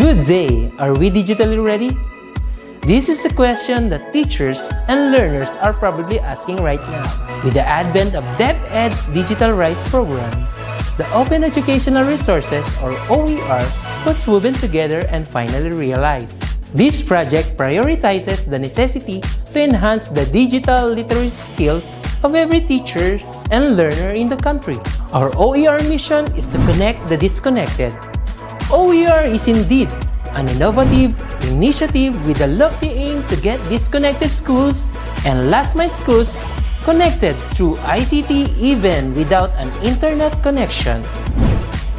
Good day! Are we digitally ready? This is a question that teachers and learners are probably asking right now. With the advent of DepEd's Digital Rise program, the Open Educational Resources, or OER, was woven together and finally realized. This project prioritizes the necessity to enhance the digital literacy skills of every teacher and learner in the country. Our OER mission is to connect the disconnected. OER is indeed an innovative initiative with a lofty aim to get disconnected schools and last-mile schools connected through ICT even without an internet connection.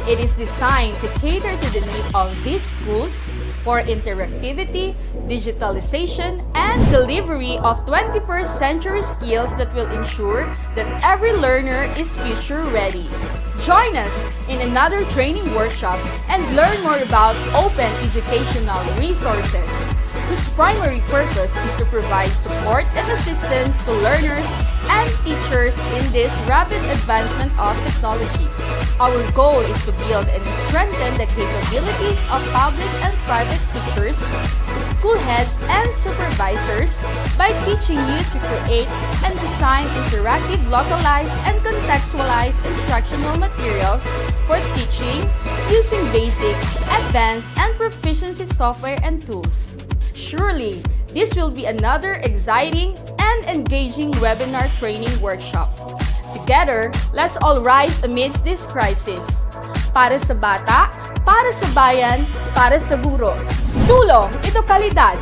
It is designed to cater to the need of these schools for interactivity, digitalization, and delivery of 21st century skills that will ensure that every learner is future ready. Join us in another training workshop and learn more about open educational resources, whose primary purpose is to provide support and assistance to learners and teachers in this rapid advancement of technology. Our goal is to build and strengthen the capabilities of public and private teachers, school heads, and supervisors by teaching you to create and design interactive, localized, and contextualized instructional materials for teaching using basic, advanced, and proficiency software and tools. Surely, this will be another exciting and engaging webinar training workshop. Together, let's all rise amidst this crisis. Para sa bata, para sa bayan, para sa guro. Sulong, ito kalidad!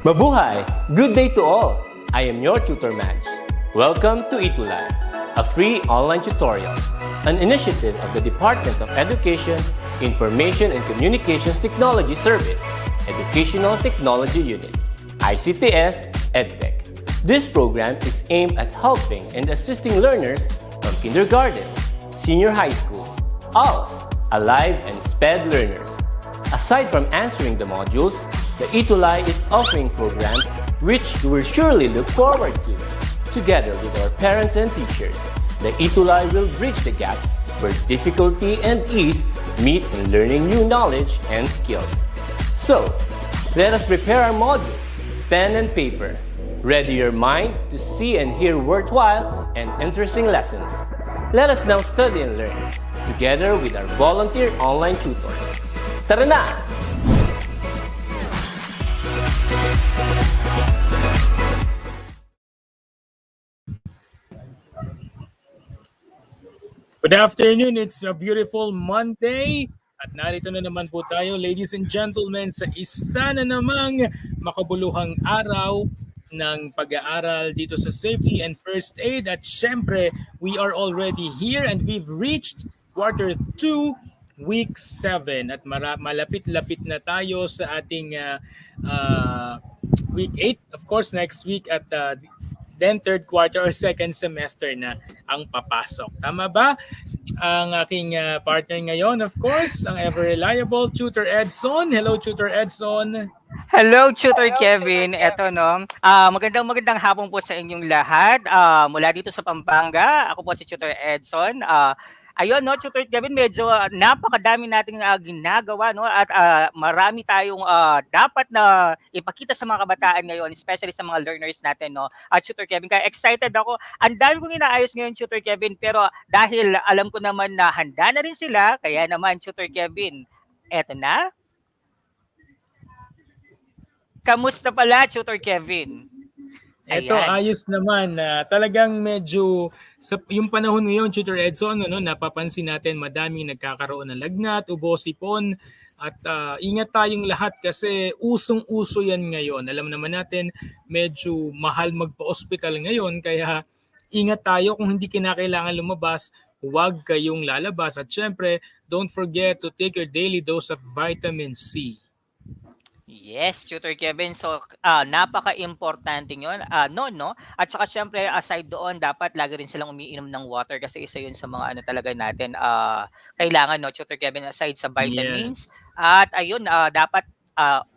Mabuhay! Good day to all! I am your tutor Madge. Welcome to ETUlay, a free online tutorial, an initiative of the Department of Education, Information and Communications Technology Service, Educational Technology Unit, ICTS EdTech. This program is aimed at helping and assisting learners from kindergarten, senior high school, ALS, Alive, and SPED learners. Aside from answering the modules, the ETUlay is offering programs which you will surely look forward to. Together with our parents and teachers, the ETUlay will bridge the gaps where difficulty and ease meet in learning new knowledge and skills. So, let us prepare our module, pen and paper. Ready your mind to see and hear worthwhile and interesting lessons. Let us now study and learn, together with our volunteer online tutors. Tara na! Good afternoon, it's a beautiful Monday at narito na naman po tayo, ladies and gentlemen, sa isa na namang makabuluhang araw ng pag-aaral dito sa Safety and First Aid. At syempre, we are already here and we've reached quarter 2, week 7 at malapit-lapit na tayo sa ating week 8. Of course, next week at then third quarter or second semester na ang papasok. Tama ba? Ang aking partner ngayon, of course, ang ever-reliable Tutor Edson. Hello, Tutor Edson. Hello, Tutor Kevin. Eto no. Magandang hapon po sa inyong lahat. Mula dito sa Pampanga, ako po si Tutor Edson. Ayun no, Tutor Kevin, medyo napakadami nating ginagawa no at marami tayong dapat na ipakita sa mga kabataan ngayon, especially sa mga learners natin no. At Tutor Kevin, kaya excited ako. Ang dami kong inaayos ngayon, Tutor Kevin, pero dahil alam ko naman na handa na rin sila, kaya naman Tutor Kevin, eto na. Kamusta pala, Tutor Kevin? Ito, ayos naman. Talagang medyo, yung panahon ngayon, Tutor Edson, napapansin natin madaming nagkakaroon ng lagnat, ubo, sipon, at ingat tayong lahat kasi usong-uso yan ngayon. Alam naman natin, medyo mahal magpa-hospital ngayon, kaya ingat tayo. Kung hindi kinakailangan lumabas, huwag kayong lalabas. At syempre, don't forget to take your daily dose of vitamin C. Yes, Tutor Kevin. So, napaka-importante yun. No? At saka syempre, aside doon, dapat lagi rin silang umiinom ng water kasi isa yun sa mga talaga natin kailangan, no, Tutor Kevin, aside sa vitamins. Yes. At ayun, dapat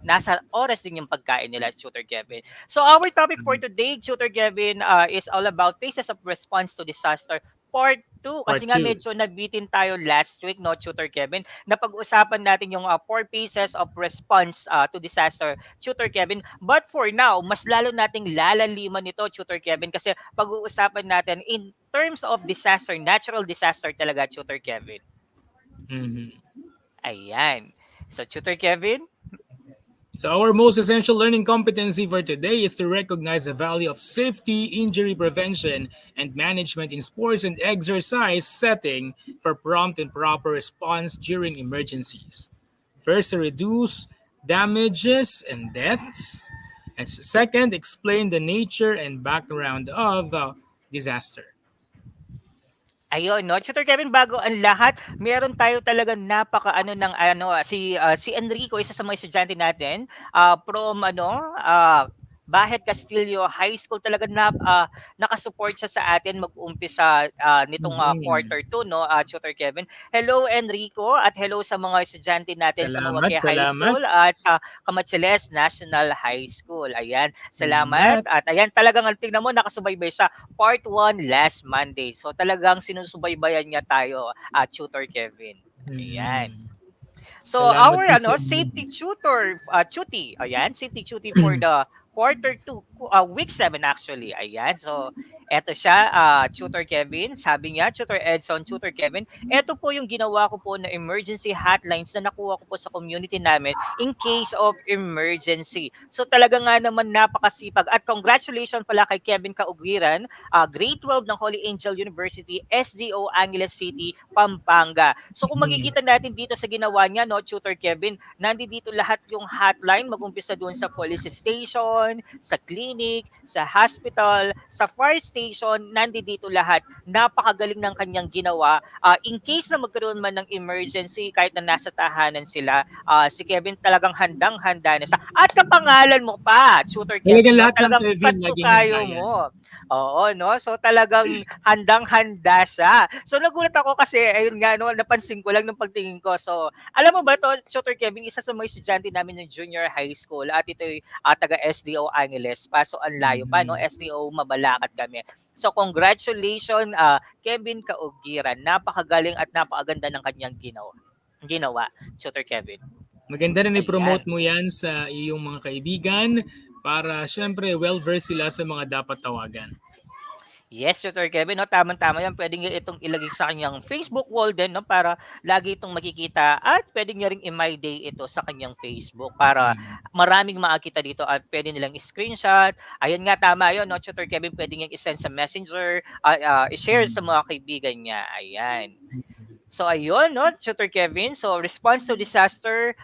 nasa oras din yung pagkain nila, Tutor Kevin. So our topic for today, Tutor Kevin, is all about phases of response to disaster part 2. Kasi Part nga 2. medyo nabitin tayo last week, no, Tutor Kevin, na pag-usapan natin yung 4 phases of response to disaster, Tutor Kevin. But for now, mas lalo nating lalaliman nito, Tutor Kevin, kasi pag-uusapan natin in terms of disaster, natural disaster talaga, Tutor Kevin. Mhm. Ayan. So, Tutor Kevin, So our most essential learning competency for today is to recognize the value of safety, injury prevention, and management in sports and exercise setting for prompt and proper response during emergencies. First, to reduce damages and deaths. And second, explain the nature and background of the disaster. ayun 'no, Tutor Kevin, bago ang lahat, meron tayo talagang napaka-ano ng ano, si Enrico, isa sa mga estudyante natin, from ano, Bahet Castillo High School, talaga naka-support siya sa atin mag-umpisa nitong Mhm. quarter 2 'no, Tutor Kevin. Hello Enrico, at hello sa mga estudyante natin sa Salamat, Dumague High salamat, School at sa Camarines National High School. Ayan, salamat, salamat. at ayan, talagang tingnan mo, nakasubaybay siya part 1 last Monday. So talagang sinusubaybayan niya tayo, Tutor Kevin. Ayan. Mhm. So Salamat our din sa ano, inyo. safety tutor, tuty, ayan, safety tuty for the quarter 2, week 7 actually. Ayan. So eto siya, Tutor Kevin. Sabi niya, Tutor Edson, Tutor Kevin, eto po yung ginawa ko po na emergency hotlines na nakuha ko po sa community namin in case of emergency. So talaga nga naman napakasipag, at congratulations pala kay Kevin Kaugwiran, grade 12 ng Holy Angel University, SDO Angeles City, Pampanga. So kung Mhm. makikita natin dito sa ginawa niya, no, Tutor Kevin, nandito lahat yung hotline, mag-umpisa doon sa police station, sa clinic, sa hospital, sa fire station, nandito lahat. Napakagaling ng kanyang ginawa. In case na magkaroon man ng emergency, kahit na nasa tahanan sila, si Kevin talagang handang-handa na siya. At kapangalan mo pa, Tutor Talagang Kevin, no? lahat ng Talagang Kevin naging handa katukayo yan. mo. Oo, no? So talagang handang-handa siya. So nagulat ako kasi ayun nga, no, napansin ko lang ng pagtingin ko. So alam mo ba to, Tutor Kevin, isa sa mga estudyante namin ng junior high school, at ito'y taga SDO Angeles pa. So ang layo pa, no? Mhm. SDO Mabalacat kami. So congratulations, Kevin Kaugiran. Napakagaling at napakaganda ng kanyang ginawa, Tutor Kevin. Maganda rin i-promote Ayan. mo yan sa iyong mga kaibigan para syempre well-versed sila sa mga dapat tawagan. Yes, Tutor Kevin, no, tamang-tama yan. Pwede niya itong ilagay sa kanyang Facebook wall din, no, para lagi itong makikita, at pwede niya ring i-my day ito sa kanyang Facebook para Mhm. maraming makakita dito at pwede nilang screenshot. Ayun nga, tama yun, no, Tutor Kevin, pwede niyang i-send sa Messenger, i-share sa mga kaibigan niya. Ayan. So ayun, no, Tutor Kevin. So response to disaster,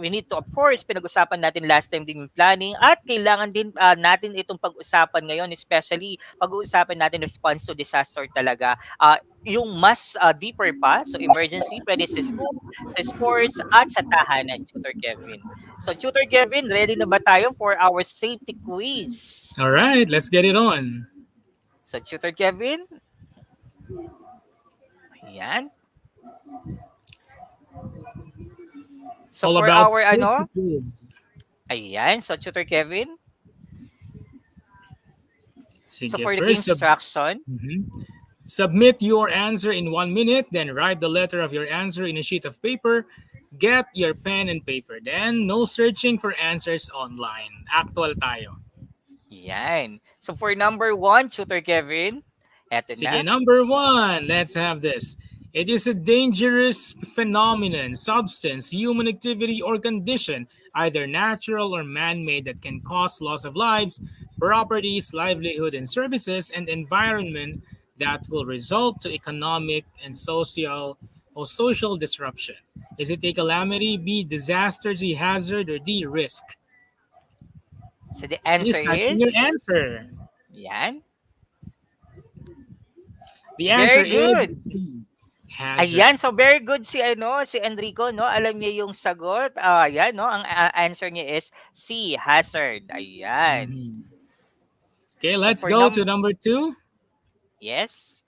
we need to, of course, pinag-usapan natin last time din yung planning, at kailangan din natin itong pag-usapan ngayon, especially pag-uusapan natin response to disaster talaga. Yung mas deeper pa, so emergency, pwede sa school, sa sports, at sa tahanan, Tutor Kevin. So Tutor Kevin, ready na ba tayo for our safety quiz? All right, let's get it on. So Tutor Kevin, ayan. So All for about our safety ano, quiz. ayan, so Tutor Kevin, so Sige, for the first instruction, submit your answer in 1 minute, then write the letter of your answer in a sheet of paper. Get your pen and paper. Then, no searching for answers online. Actual tayo. yan. So for number 1, Tutor Kevin, eto Sige, na. number 1. Let's have this. It is a dangerous phenomenon, substance, human activity, or condition, either natural or man-made, that can cause loss of lives, properties, livelihood, and services, and environment that will result to economic and social disruption. Is it A, calamity, B, disaster, C, hazard, or D, risk? So the answer Please type in your is, answer. yan. The answer Very is good. C, Ayan, hazard. so very good si ano, si Enrico, no? Alam niya yung sagot. Ayan, no? Ang answer niya is C, hazard. Ayan. Mhm. Okay, So let's for go to number 2. yes.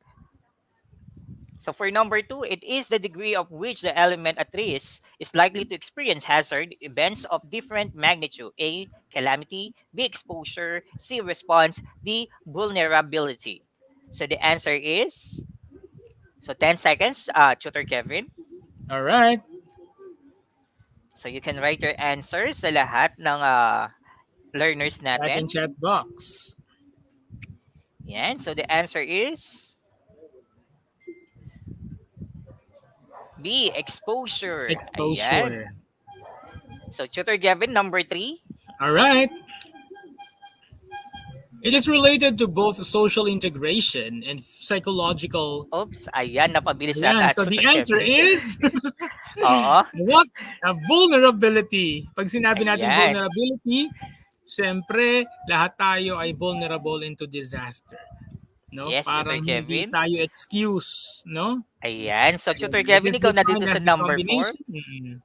So for number 2, it is the degree of which the element at risk is likely to experience hazard events of different magnitude. A, calamity. B, exposure. C, response. D, vulnerability. So the answer is, so 10 seconds, Tutor Kevin. All right. So you can write your answers sa lahat ng learners Ating natin. chat box. Yan. So the answer is B, exposure. Exposure. Ayan. So Tutor Kevin, number 3. All right. It is related to both social integration and psychological. Oops, ayan, napabilis Yan. yata So the Tutor answer Kevin. is Oo. what? Vulnerability. Pag sinabi natin Ayan. vulnerability, syempre, lahat tayo ay vulnerable into disaster. No? Yes, Parang Tutor hindi Kevin. tayo excuse, no? Ayan. So Tutor It Kevin, is ikaw na defined dito as sa the number 4. combination.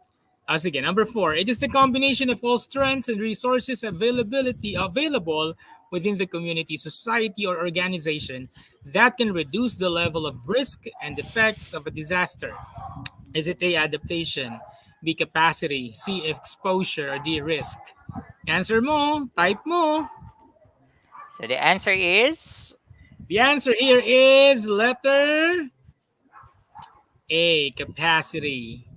Sige, number 4. It is the combination of all strengths and resources available within the community, society, or organization that can reduce the level of risk and effects of a disaster. Is it A, adaptation, B, capacity, C, exposure, or D, risk? Answer mo, type mo. So the answer is The answer here is letter A, capacity.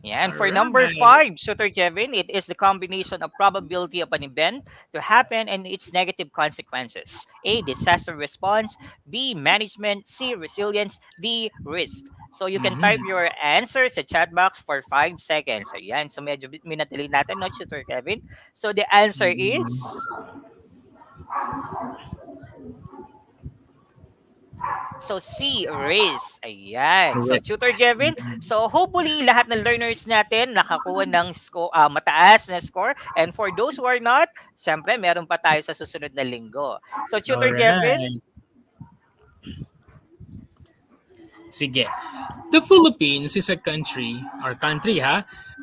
Yan. For All number right. 5, Tutor Kevin, it is the combination of probability of an event to happen and its negative consequences. A, disaster response. B, management. C, resilience. D, risk. So you can type your answer sa chat box for 5 seconds. Ayan. So medyo minatili natin, no, Tutor Kevin? So the answer is... So C, race. Ayan. So Correct. Tutor Kevin, so hopefully lahat ng learners natin nakakuha ng mataas na score. And for those who are not, syempre meron pa tayo sa susunod na linggo. So All Tutor Kevin, right. Sige. The Philippines is a country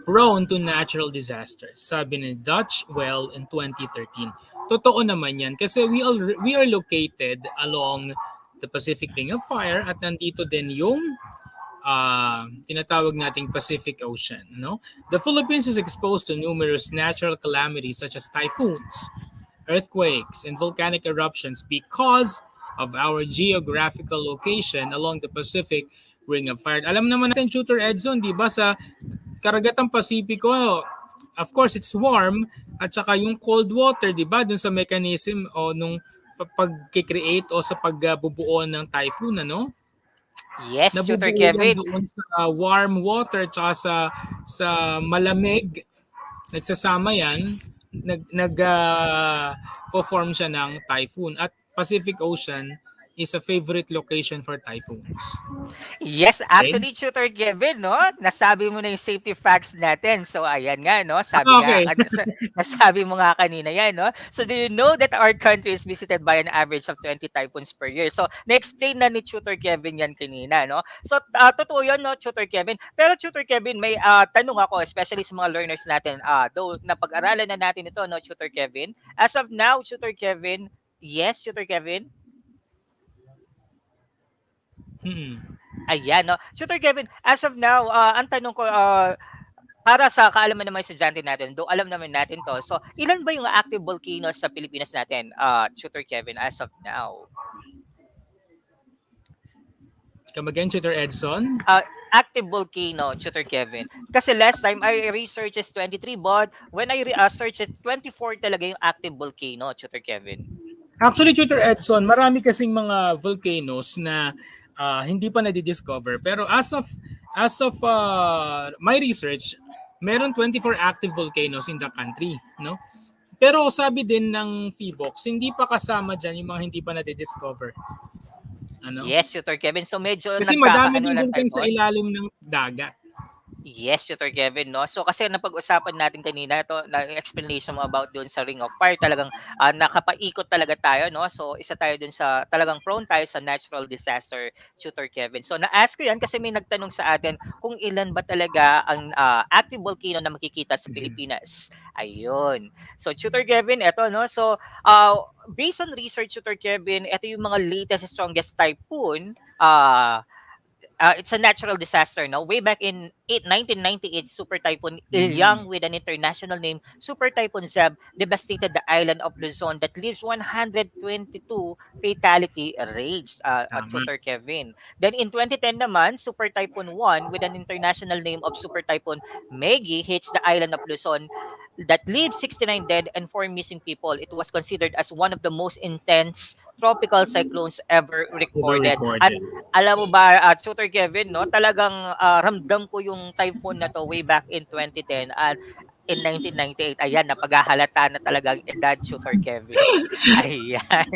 prone to natural disasters. Sabi ni Dutch Well in 2013. Totoo naman yan kasi we are located along the Pacific Ring of Fire at nandito din yung tinatawag nating Pacific Ocean. No? The Philippines is exposed to numerous natural calamities such as typhoons, earthquakes, and volcanic eruptions because of our geographical location along the Pacific Ring of Fire. Alam naman natin, Tutor Edson, di ba, sa karagatang Pasipiko, of course, it's warm, at saka yung cold water, di ba, dun sa mechanism o nung pag-create o sa pagbubuo ng typhoon, ano? yes, Tutor Nabubuo yan Kevin. doon sa warm water at saka sa malamig. Nagsasama yan, form siya ng typhoon. At Pacific Ocean is a favorite location for typhoons. Yes, actually, Tutor Kevin, no? Nasabi mo na yung safety facts natin. So, ayan nga, no? Sabi Okay. nga, nasabi mo nga kanina yan, no? So, do you know that our country is visited by an average of 20 typhoons per year? So, na-explain na ni Tutor Kevin yan kanina, no? So, totoo yan, no, Tutor Kevin? Pero, Tutor Kevin, may tanong ako, especially sa mga learners natin, though napag-aralan na natin ito, no, Tutor Kevin? As of now, Tutor Kevin, yes, Tutor Kevin? Ayan, no? Tutor Kevin, as of now, ang tanong ko, para sa kaalaman ng mga estudyante natin, do alam naman natin to. So, ilan ba yung active volcanoes sa Pilipinas natin, Tutor Kevin, as of now? Come again, Tutor Edson? Active volcano, Tutor Kevin. Kasi last time, I researched is 23, but when I searched it, 24 talaga yung active volcano, Tutor Kevin. Actually, Tutor Edson, marami kasing mga volcanoes na hindi pa na-discover. Pero as of my research, meron 24 active volcanoes in the country, no? Pero sabi din ng PHIVOX, hindi pa kasama dyan yung mga hindi pa na-discover. Ano? Yes, Tutor Kevin. So medyo kasi madami din lang dun tayo sa ilalim ng dagat. Yes, Tutor Kevin, no? So kasi napag-usapan natin kanina to na explanation mo about doon sa Ring of Fire talagang nakapaikot talaga tayo, no? So isa tayo doon sa talagang prone tayo sa natural disaster, Tutor Kevin. So na-ask ko 'yan kasi may nagtanong sa atin kung ilan ba talaga ang active volcano na makikita sa Pilipinas. Ayun. So Tutor Kevin, eto no. So based on research, Tutor Kevin, eto yung mga latest strongest typhoon it's a natural disaster, no? Way back in 1998, Super Typhoon Mm. Ilyang with an international name, Super Typhoon Zeb, devastated the island of Luzon that leaves 122 fatality rates, Tama. Tutor Kevin. Then in 2010 naman, Super Typhoon 1 with an international name of Super Typhoon Megi hits the island of Luzon that leaves 69 dead and 4 missing people. It was considered as one of the most intense tropical cyclones ever Ever recorded. At recorded. alam mo ba, Tutor Kevin, no, talagang ramdam ko yung typhoon na to way back in 2010 at in 1998. Ayan, napaghahalata na talaga ang edad, Tutor Kevin. Ayan.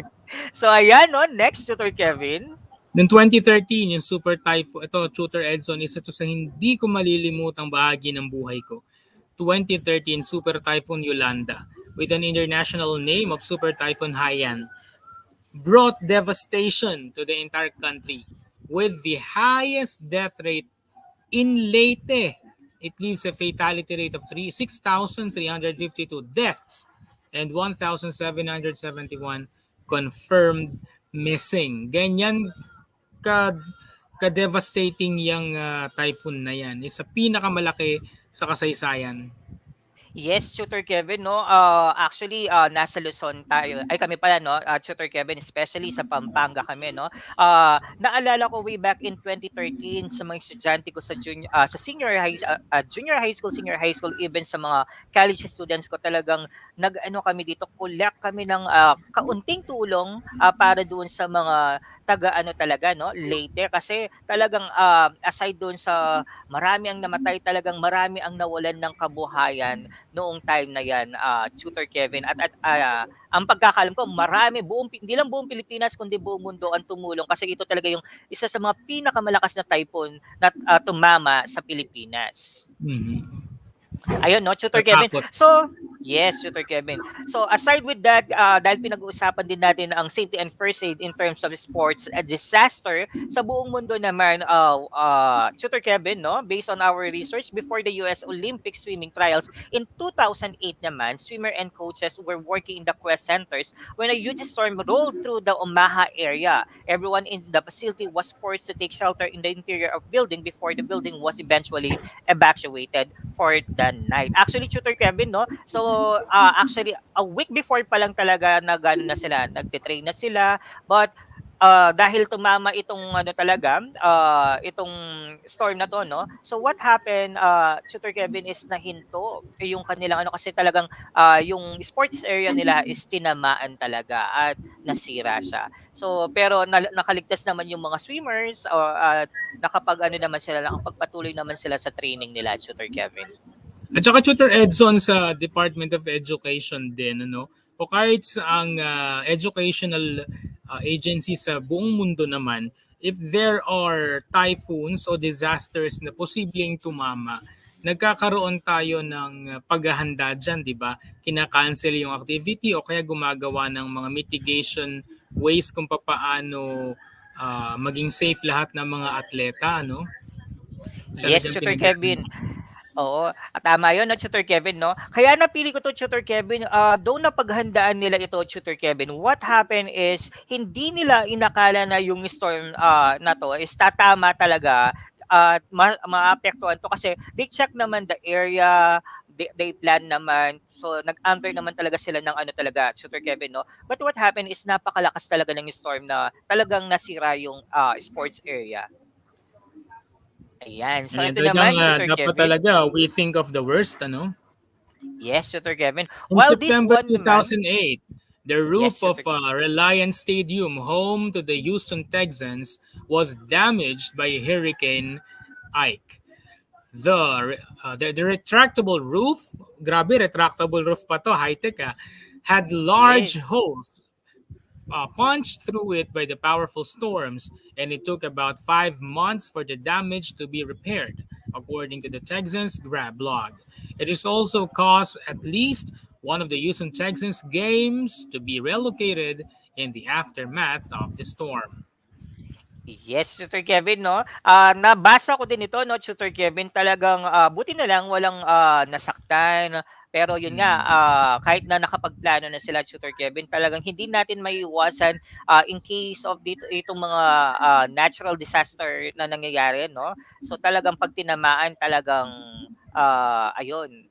So, ayan, no, next, Tutor Kevin. Noong 2013, yung super typhoon, ito, Tutor Edson, isa to sa hindi ko malilimutang bahagi ng buhay ko. 2013 Super Typhoon Yolanda, with an international name of Super Typhoon Haiyan, brought devastation to the entire country with the highest death rate in Leyte. It leaves a fatality rate of 6,352 deaths and 1,771 confirmed missing. Ganyan ka ka-devastating yung typhoon na yan. Isa pinakamalaki sa kasaysayan. Yes, Tutor Kevin, no? Actually, nasa Luzon tayo. Ay, kami pala, no? Tutor Kevin, especially sa Pampanga kami, no? Naalala ko way back in 2013 sa mga estudyante ko sa junior high school, senior high school, even sa mga college students ko talagang nag-ano kami dito, collect kami ng kaunting tulong para doon sa mga taga-ano talaga, no? Leyte kasi talagang aside doon sa marami ang namatay, talagang marami ang nawalan ng kabuhayan noong time na 'yan, Tutor Kevin at ang pagkakaalam ko marami hindi lang buong Pilipinas kundi buong mundo ang tumulong kasi ito talaga yung isa sa mga pinakamalakas na typhoon na tumama sa Pilipinas. Mm-hmm. Ayun 'no, Tutor Kevin. Natakot. So, yes, Tutor Kevin. So, aside with that, dahil pinag-uusapan din natin ang safety and first aid in terms of sports disaster, sa buong mundo naman, Tutor Kevin, no, based on our research, before the US Olympic swimming trials in 2008 naman, swimmer and coaches were working in the quest centers when a huge storm rolled through the Omaha area. Everyone in the facility was forced to take shelter in the interior of building before the building was eventually evacuated for the night. Actually, Tutor Kevin, no? So, actually, a week before pa lang talaga na sila, nagtitrain na sila. But, dahil tumama itong ano talaga, itong storm na to, no? So, what happened, Tutor Kevin, is nahinto yung kanilang ano kasi talagang yung sports area nila is tinamaan talaga at nasira siya. So, pero nakaligtas naman yung mga swimmers at nakapag ano naman sila, nakapagpatuloy naman sila sa training nila, Tutor Kevin. At saka Tutor Edson sa Department of Education din, ano? O kahit sa ang educational agency sa buong mundo naman, if there are typhoons o disasters na posibleng tumama, nagkakaroon tayo ng paghahanda dyan, di ba? Kinakancel yung activity o kaya gumagawa ng mga mitigation ways kung paano maging safe lahat ng mga atleta, no? Yes, Talagang Tutor Kevin. Oo, tama 'yun, no, Tutor Kevin, no? Kaya napili ko 'to, Tutor Kevin, though napaghandaan nila ito, Tutor Kevin, what happened is hindi nila inakala na yung storm na 'to is tatama talaga at maapektuhan 'to kasi they check naman the area, they plan naman. So nag-under naman talaga sila ng ano talaga, Tutor Kevin, no? But what happened is napakalakas talaga ng storm na talagang nasira yung sports area. Ayan. So Ayan, ito talagang naman, Tutor dapat Kevin. talaga we think of the worst, ano? Yes, Tutor Kevin. In While this September one naman, 2008, the yes, roof of Tutor Kevin. Reliance Stadium, home to the Houston Texans, was damaged by Hurricane Ike. The retractable roof, grabe, retractable roof pa to, high-tech had Yes. large holes punched through it by the powerful storms, and it took about 5 months for the damage to be repaired. according to the Texans Grab blog. It is also caused at least one of the Houston Texans games to be relocated in the aftermath of the storm. Yes, Tutor Kevin, 'no? Nabasa ko din ito, 'no, Tutor Kevin, talagang, buti na lang walang, nasaktan. Pero yun nga, Mm. kahit na nakapagplano na sila, Tutor Kevin, talagang hindi natin maiiwasan, in case of itong mga, natural disaster na nangyayari, 'no? So, talagang 'pag tinamaan talagang, ayun,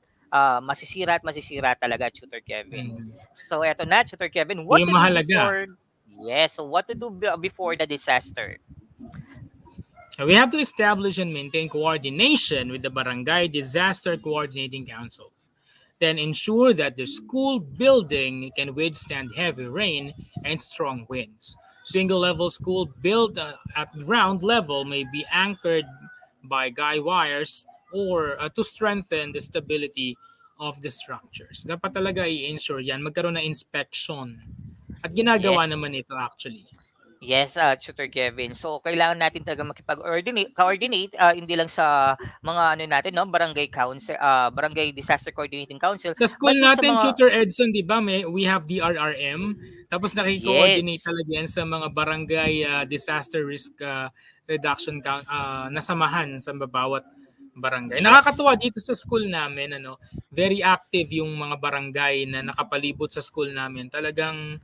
masisira at masisira talaga, Tutor Kevin. Mm. So, eto na, Tutor Kevin, Ito yung mahalaga. so what to do before the disaster? We have to establish and maintain coordination with the Barangay Disaster Coordinating Council. Then ensure that the school building can withstand heavy rain and strong winds. Single-level school built at ground level may be anchored by guy wires or to strengthen the stability of the structures. Dapat talaga i-ensure yan. Magkaroon ng inspection. At ginagawa Yes. naman ito actually. Yes, Tutor Kevin. So kailangan natin talaga coordinate, hindi lang sa mga ano natin, 'no, barangay council, barangay disaster coordinating council, Sa school but din sa natin, mga Tutor Edson, di ba, we have DRRM, tapos nakikoordinate yes. talaga yan sa mga barangay disaster risk reduction nasamahan sa bawat barangay. Yes. Nakakatuwa dito sa school namin, very active yung mga barangay na nakapalibot sa school namin. Talagang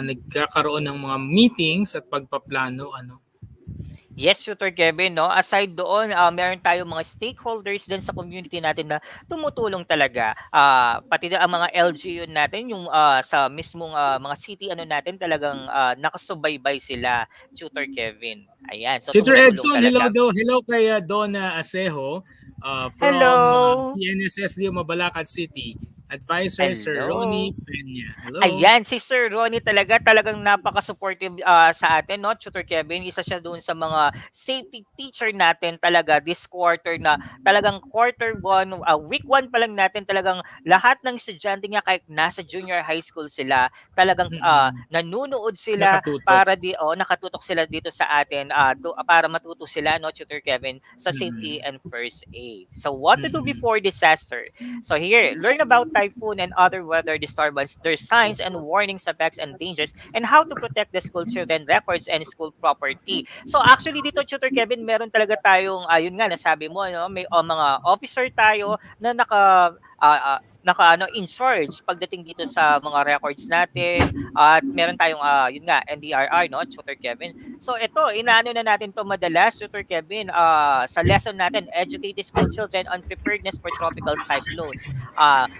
nagkakaroon ng mga meetings at pagpaplano. Yes, Tutor Kevin, 'no? Aside doon, meron tayong mga stakeholders din sa community natin na tumutulong talaga. Pati na ang mga LGU natin, yung sa mismong mga city ano natin talagang nakasubaybay sila, Tutor Kevin. Ayan, so Tutor tumutulong Edson, hello talaga. daw. Hello kay Donna Asejo from Hello. CNSSD Mabalacat City. Advisor Sir Hello. Ronnie Peña. Hello. Ayan, si Sir Ronnie talagang napaka-supportive sa atin, 'no, Tutor Kevin. Isa siya doon sa mga safety teacher natin talaga this quarter na talagang quarter 1, week 1 pa lang natin talagang lahat ng estudyante niya kahit nasa junior high school sila, talagang Mm-mm. nanonood sila Nakatutok. para nakatutok sila dito sa atin para matuto sila, 'no, Tutor Kevin, sa safety Mm-mm. and first aid. So what to do Mm-mm. before disaster? So here, learn about typhoon and other weather disturbance, their signs and warnings, effects and dangers, and how to protect the school children records and school property. So actually dito, Tutor Kevin, meron talaga tayong, yun nga, nasabi mo, no, may mga officer tayo na in charge pagdating dito sa mga records natin, at meron tayong yun nga, NDRR, no, Tutor Kevin. So ito, inaano na natin to madalas, Tutor Kevin, sa lesson natin, educate the school children on preparedness for tropical cyclones.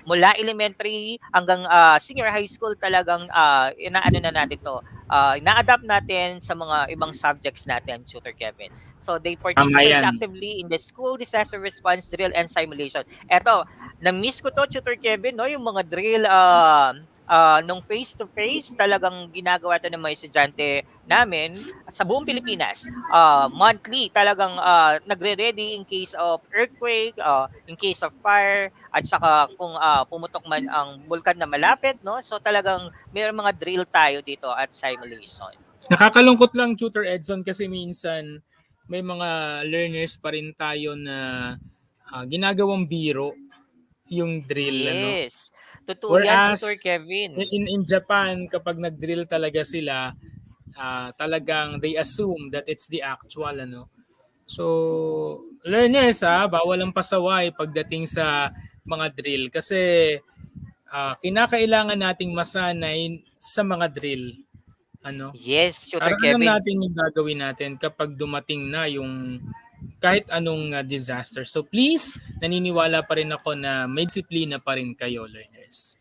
Mula elementary hanggang senior high school, talagang inaano na natin to, na-adapt natin sa mga ibang subjects natin, Tutor Kevin. So they Tama participate yan. actively in the school disaster response drill and simulation. Eto, na-miss ko to, Tutor Kevin, no, yung mga drill nung face-to-face, talagang ginagawa to ng mga estudyante namin sa buong Pilipinas. Monthly, talagang nagre-ready in case of earthquake, in case of fire, at saka kung pumutok man ang bulkan na malapit, no? So talagang mayroong mga drill tayo dito at simulation. Nakakalungkot lang, Tutor Edson, kasi minsan may mga learners pa rin tayo na ginagawang biro yung drill. Yes. Totoo yan, Tutor Whereas Kevin. in Japan, kapag nag-drill talaga sila, talagang they assume that it's the actual. So, learners, bawal ang pasaway pagdating sa mga drill kasi kinakailangan nating masanay sa mga drill. Yes, Tutor Para alam Kevin. natin yung gagawin natin kapag dumating na yung kahit anong disaster. So please, naniniwala pa rin ako na may disiplina pa rin kayo, learners.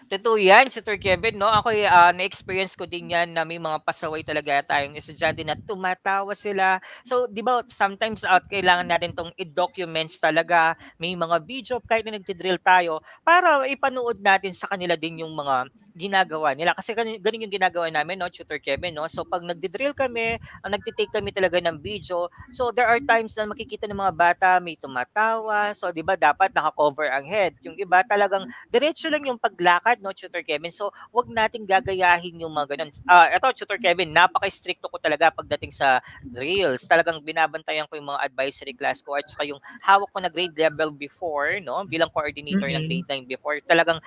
Totoo yan, Tutor Kevin, 'no? Ako na-experience ko din yan na may mga pasaway talaga tayong estudyante na tumatawa sila. So, 'di ba, sometimes kailangan natin 'tong i-documents talaga. May mga video kahit na nagdi-drill tayo para ipanood natin sa kanila din yung mga ginagawa nila. Kasi ganun yung ginagawa namin, no, Tutor Kevin, no. So pag nagdi-drill kami, nagti-take kami talaga ng video. So there are times na makikita ng mga bata may tumatawa. So 'di ba dapat naka-cover ang head. Yung iba talagang diretso lang yung paglakad, no, Tutor Kevin. So wag nating gagayahin yung mga ganun. Eto, Tutor Kevin, napaka-stricto ko talaga pagdating sa drills. Talagang binabantayan ko yung mga advisory class ko at saka yung hawak ko na grade level before, no, bilang coordinator ng Mm-mm. grade 9 before. Talagang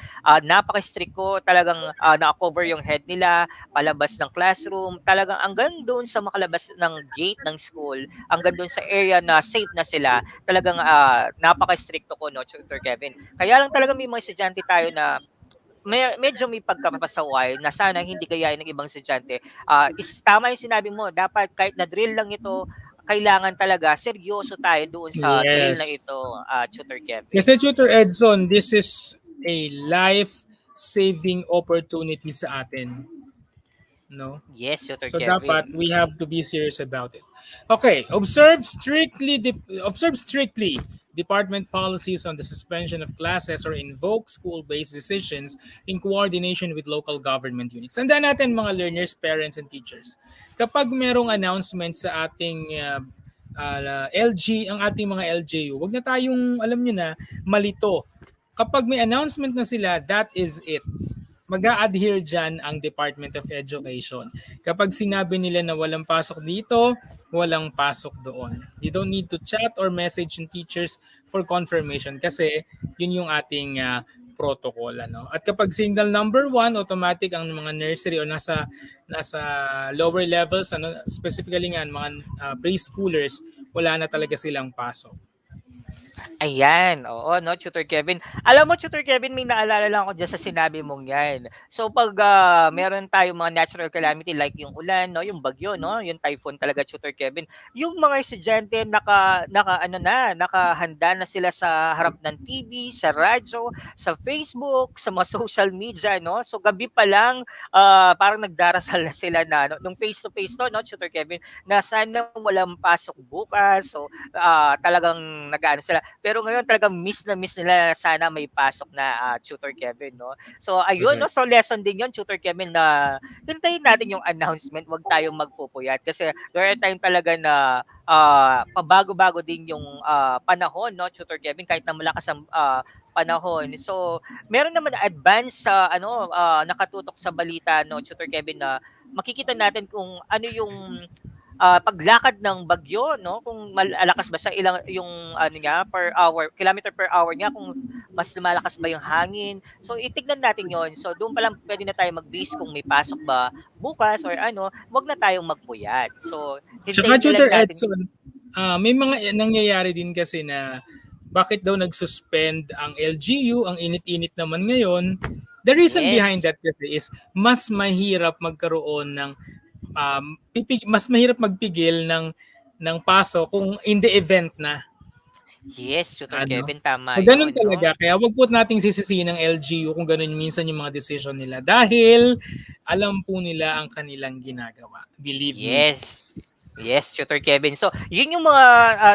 napaka-strict ko, talagang naka-cover yung head nila, palabas ng classroom, talagang hanggang doon sa makalabas ng gate ng school, hanggang doon sa area na safe na sila, talagang napaka-stricto ko, no, Tutor Kevin. Kaya lang talaga may mga estudyante tayo na medyo may pagkapasaway na sana hindi gayahin ng ibang estudyante. Is tama yung sinabi mo, dapat kahit na drill lang ito, kailangan talaga seryoso tayo doon sa drill na Yes. ito, Tutor Kevin. Kasi Tutor Edson, this is a life-saving opportunity sa atin, no? Yes, Tutor So dapat Kevin. we have to be serious about it. Okay, observe strictly department policies on the suspension of classes or invoke school-based decisions in coordination with local government units. Tandaan natin mga learners, parents, and teachers. Kapag merong announcement sa ating LG, ang ating mga LGU, wag na tayong, alam nyo na, malito. Kapag may announcement na sila, that is it, mag-a-adhere dyan ang Department of Education. Kapag sinabi nila na walang pasok dito, walang pasok doon. You don't need to chat or message yung teachers for confirmation kasi yun yung ating protocol. Ano? At kapag signal number 1, automatic ang mga nursery o nasa lower levels, ano, specifically nga mga preschoolers, wala na talaga silang pasok. Ayan, oo 'no, Tutor Kevin. Alam mo, Tutor Kevin, may naalala lang ako diyan sa sinabi mong 'yan. So 'pag, meron tayong mga natural calamity like yung ulan 'no, yung bagyo 'no, yung typhoon talaga, Tutor Kevin, yung mga estudyante naka-ano na, nakahanda na sila sa harap ng TV, sa radyo, sa Facebook, sa mga social media 'no. So gabi pa lang, parang nagdarasal na sila na 'no, nung face to face 'to 'no, Tutor Kevin, na sana walang pasok bukas. So talagang nag-aano sila. Pero ngayon talagang miss na miss nila sana may pasok na, Tutor Kevin 'no. So ayun 'no, Correct. so lesson din 'yon, Tutor Kevin, na hintayin natin yung announcement, 'wag tayong magpupuyat kasi there are time talaga na pabago-bago din yung panahon 'no, Tutor Kevin, kahit na malakas ang panahon. So meron naman advance sa nakatutok sa balita 'no, Tutor Kevin, na makikita natin kung ano yung paglakad ng bagyo 'no, kung malakas ba sa ilang yung ano niya per hour, kilometer per hour niya, kung mas lumalakas ba yung hangin. So itignan natin 'yon. So doon pa lang puwede na tayo mag-base kung may pasok ba bukas or ano, 'wag na tayong magpuyat. So Tsaka hintayin na lang Tutor natin. Edson, may mga nangyayari din kasi na bakit daw nag-suspend ang LGU, ang init-init naman ngayon. The reason behind Yes. that kasi is mas mahirap magkaroon ng mas mahirap magpigil ng paso kung in the event na Yes, Tutor ano. Kevin, tama So, ganun 'yun 'no. talaga. Kaya wag po nating sisisihin ng LGU kung ganun minsan yung mga decision nila dahil alam po nila ang kanilang ginagawa. Believe me. Yes. Yes, Tutor Kevin. So, yun yung mga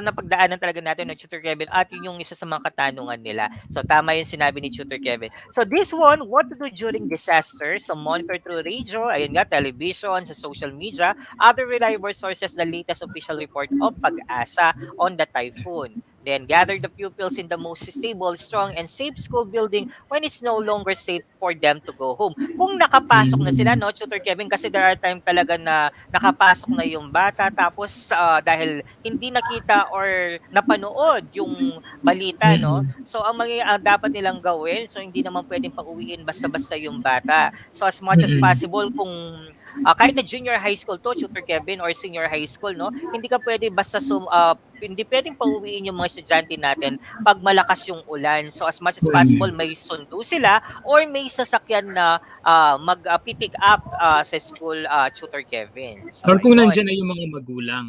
napagdaanan talaga natin ng Tutor Kevin, at yun yung isa sa mga katanungan nila. So, tama yung sinabi ni Tutor Kevin. So, this one, what to do during disaster? So, monitor through radio, ayun nga, television, sa social media, other reliable sources, the latest official report of Pag-asa on the typhoon. Then, gather the pupils in the most stable, strong, and safe school building when it's no longer safe for them to go home. Kung nakapasok na sila, no, Tutor Kevin, kasi there are time talaga na nakapasok na yung bata, tapos dahil hindi nakita or napanood yung balita, no, Mm-mm. so ang dapat nilang gawin, so hindi naman pwedeng pauwiin basta-basta yung bata. So as much as Mm-mm. possible, kung kahit na junior high school to, Tutor Kevin, or senior high school, no, hindi ka pwede basta hindi pwedeng pauwiin yung mga estudyante natin pag malakas yung ulan. So as much as possible, may sundo sila or may sasakyan na mag-pick up sa school, Tutor Kevin. So Or kung ayun. nandiyan na yung mga magulang.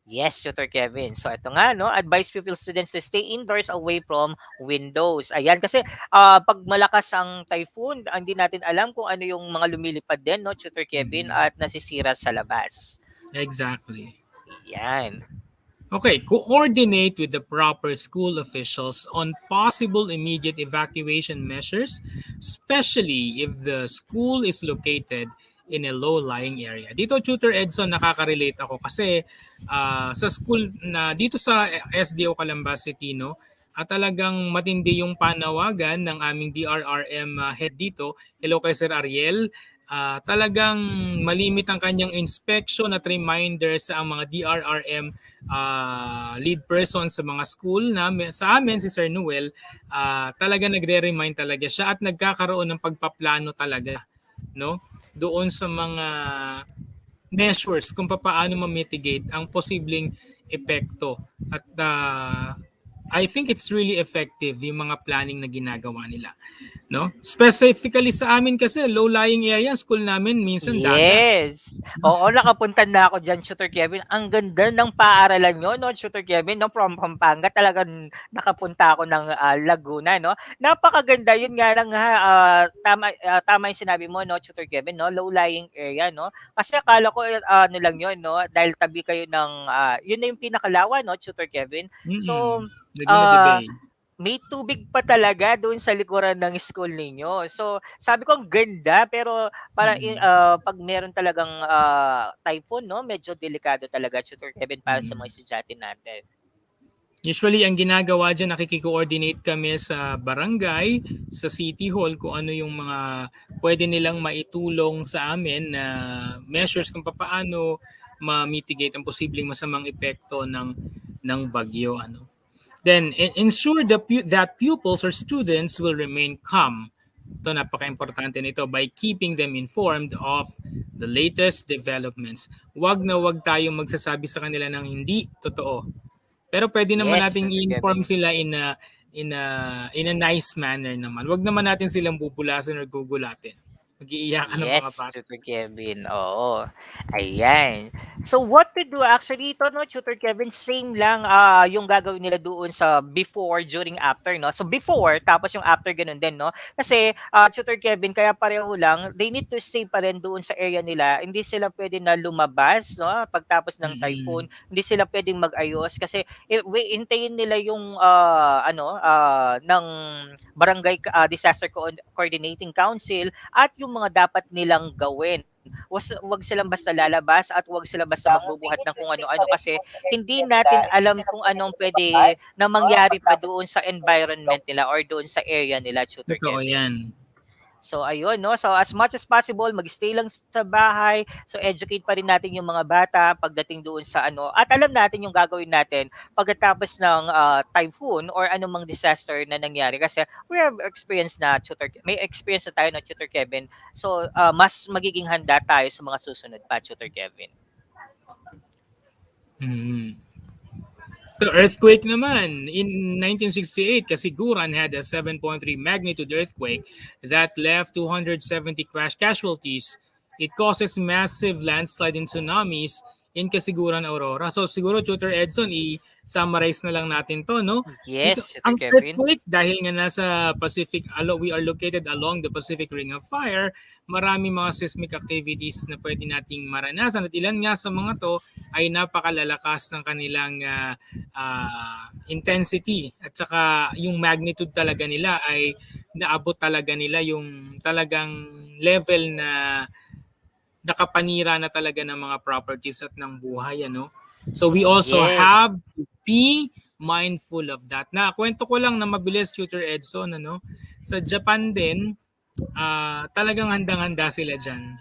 Yes, Tutor Kevin. So ito nga, no, advise pupil students to stay indoors away from windows. Ayan, kasi pag malakas ang typhoon, hindi natin alam kung ano yung mga lumilipad din, no, Tutor Kevin, Mm-mm. at nasisira sa labas. Exactly. Yan. Okay, coordinate with the proper school officials on possible immediate evacuation measures, especially if the school is located in a low-lying area. Dito, Tutor Edson, nakaka-relate ako kasi sa school na dito sa SDO Calamba City, no, at talagang matindi yung panawagan ng aming DRRM head dito. Hello kay Sir Ariel. Talagang malimit ang kanyang inspection at reminder sa ang mga DRRM lead person sa mga school na sa amin si Sir Noel, talaga nagre-remind talaga siya at nagkakaroon ng pagpaplano talaga, no, doon sa mga measures kung paano ma-mitigate ang posibleng epekto at I think it's really effective yung mga planning na ginagawa nila, no? Specifically sa amin kasi low-lying area, school namin minsan dagat. Yes. Oo, nakapunta na ako diyan, Tutor Kevin. Ang ganda ng paaralan niyo 'no, Tutor Kevin 'no, from Pampanga talagang nakapunta ako ng, Laguna 'no. Napakaganda, yun nga lang ha, tama yung sinabi mo 'no, Tutor Kevin 'no, low-lying area 'no. Kasi akala ko, ano lang yun 'no, dahil tabi kayo ng, yun na yung pinakalawa 'no, Tutor Kevin. So, Laguna de ah Bay. may tubig pa talaga doon sa likuran ng school ninyo. So, sabi ko ang ganda pero para Mm. 'pag meron talagang, typhoon 'no, medyo delikado talaga, Tutor Kevin, para sa mga Mm. estudyante natin. Usually, ang ginagawa dyan, nakiki-coordinate kami sa barangay, sa city hall, kung ano yung mga pwede nilang maitulong sa amin na measures kung paano ma-mitigate ang posibleng masamang epekto ng bagyo. Ano. Then, ensure that pupils or students will remain calm. Ito, napaka-importante nito by keeping them informed of the latest developments. Wag na wag tayong magsasabi sa kanila ng hindi totoo. Pero pwede naman Yes, nating Tutor i-inform Kevin. sila in a nice manner naman. Wag naman natin silang bubulasin or gugulatin. Mag-iiyakan ng mga Yes, bata. Tutor Kevin, oo. Ayan. So what to do actually ito 'no, Tutor Kevin, same lang, yung gagawin nila doon sa before, during, after 'no. So before, tapos yung after gano'n din 'no. Kasi, Tutor Kevin, kaya pareho lang, they need to stay pa rin doon sa area nila. Hindi sila puwede na lumabas 'no, pagtapos ng typhoon. Mm. Hindi sila puwedeng mag-ayos kasi hintayin nila yung, ng Barangay Disaster Coordinating Council at yung mga dapat nilang gawin. Wag silang basta lalabas at wag sila basta magbubuhat ng kung ano-ano kasi hindi natin alam kung anong pwede na mangyari pa doon sa environment nila or doon sa area nila, Tutor Totoo Kevin. yan. So ayun 'no, so as much as possible mag-stay lang sa bahay, so educate pa rin natin yung mga bata pagdating doon sa ano at alam natin yung gagawin natin pagkatapos ng, typhoon or anumang disaster na nangyari kasi we have experience na, may experience na tayo na, Tutor Kevin. So, mas magiging handa tayo sa mga susunod pa, Tutor Kevin. Mm. So earthquake naman, in 1968, Kasiguran had a 7.3 magnitude earthquake that left 270 casualties. It causes massive landslide and tsunamis in Kasiguran, Aurora. So siguro, Tutor Edson, i-summarize na lang natin to, no? Dito, Yes, Tutor ang Kevin. earthquake, dahil nga nasa Pacific, we are located along the Pacific Ring of Fire, marami mga seismic activities na pwede nating maranasan. At ilan nga sa mga to ay napakalalakas ng kanilang intensity at saka yung magnitude talaga nila ay naabot talaga nila yung talagang level na nakapanira na talaga ng mga properties at ng buhay, ano. So we also Yes. have to be mindful of that. Na kwento ko lang na mabilis, Tutor Edson, ano. Sa Japan din, talagang handang-handa sila diyan.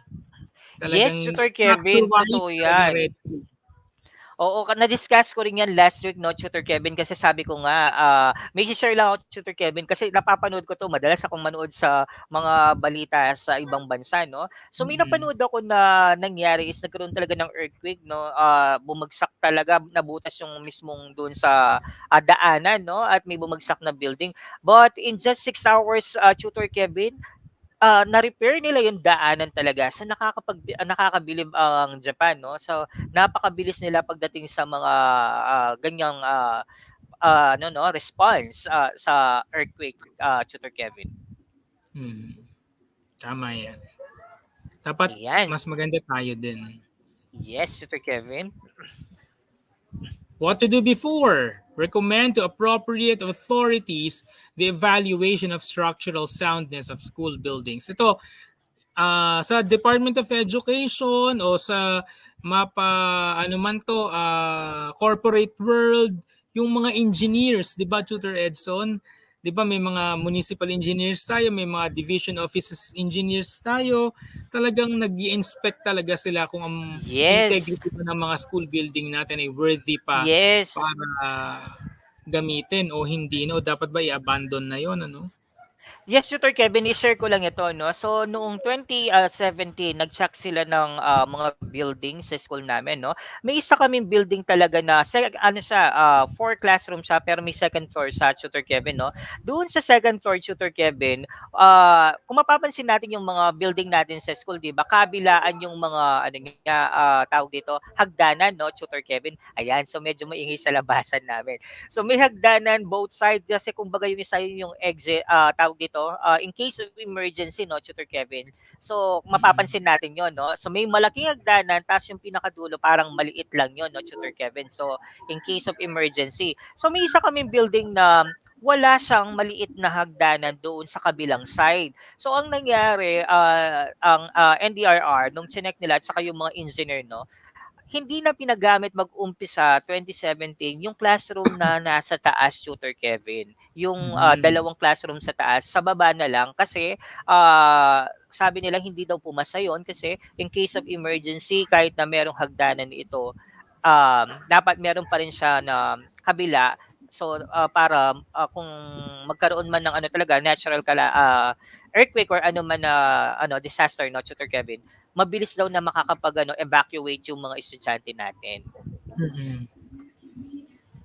Yes, Talagang Tutor Kevin, structure-wise totoo talagang 'yan. ready. Oo, na-discuss ko rin 'yan last week 'no, Tutor Kevin, kasi sabi ko nga, may i-share lang ako, Tutor Kevin, kasi napapanood ko 'to, madalas akong manood sa mga balita sa ibang bansa 'no. So may Mm. napanood ako na nangyari is nagkaroon talaga ng earthquake 'no, bumagsak talaga, nabutas yung mismong doon sa, daanan 'no, at may bumagsak na building. But in just 6 hours, Tutor Kevin, na-repair nila yung daanan talaga. So nakakabilib ang Japan 'no. So napakabilis nila pagdating sa mga, ganyang, ano 'no, response, sa earthquake, Tutor Kevin. Mm. Tama yan. Dapat Ayan. mas maganda tayo din. Yes, Tutor Kevin. What to do before? Recommend to appropriate authorities the evaluation of structural soundness of school buildings. Ito, sa Department of Education o sa ano man to, corporate world, yung mga engineers, 'di ba, Tutor Edson? 'Di ba may mga municipal engineers tayo, may mga division offices engineers tayo. Talagang nag-i-inspect talaga sila kung ang Yes. integrity pa ng mga school building natin ay worthy pa Yes. para gamitin o hindi na o dapat ba i-abandon na 'yon, ano? Yes, Tutor Kevin, i-share ko lang ito, no? So, noong 2017, nag-check sila ng mga building sa school namin, no? May isa kaming building talaga na, ano siya, 4 classroom siya, pero may second floor sa Tutor Kevin, no? Doon sa second floor, Tutor Kevin, kung mapapansin natin yung mga building natin sa school, di ba? Kabilaan yung mga, ano nga, tawag dito, hagdanan, no, Tutor Kevin? Ayan, so medyo maingay sa labasan namin. So may hagdanan both side kasi kumbaga yung isa yung exit, tawag dito, in case of emergency, no, Tutor Kevin. So Mm. mapapansin natin yon, no. So may malaking hagdanan tapos yung pinakadulo parang maliit lang yon, no, Tutor Kevin. So in case of emergency. So may isa kaming building na wala siyang maliit na hagdanan doon sa kabilang side. So ang nangyari, ang NDRR nung chinek nila at saka yung mga engineer, no, hindi na pinagamit mag-umpisa 2017 yung classroom na nasa taas, Tutor Kevin. Yung Mm. dalawang classroom sa taas, sa baba na lang kasi sabi nila hindi daw pumasa yon kasi in case of emergency, kahit na merong hagdanan ito, dapat meron pa rin siya na kabila. So para kung magkaroon man ng ano talaga natural earthquake or ano man na disaster, no, Tutor Kevin, mabilis daw na makakapag evacuate yung mga estudyante natin. Mm.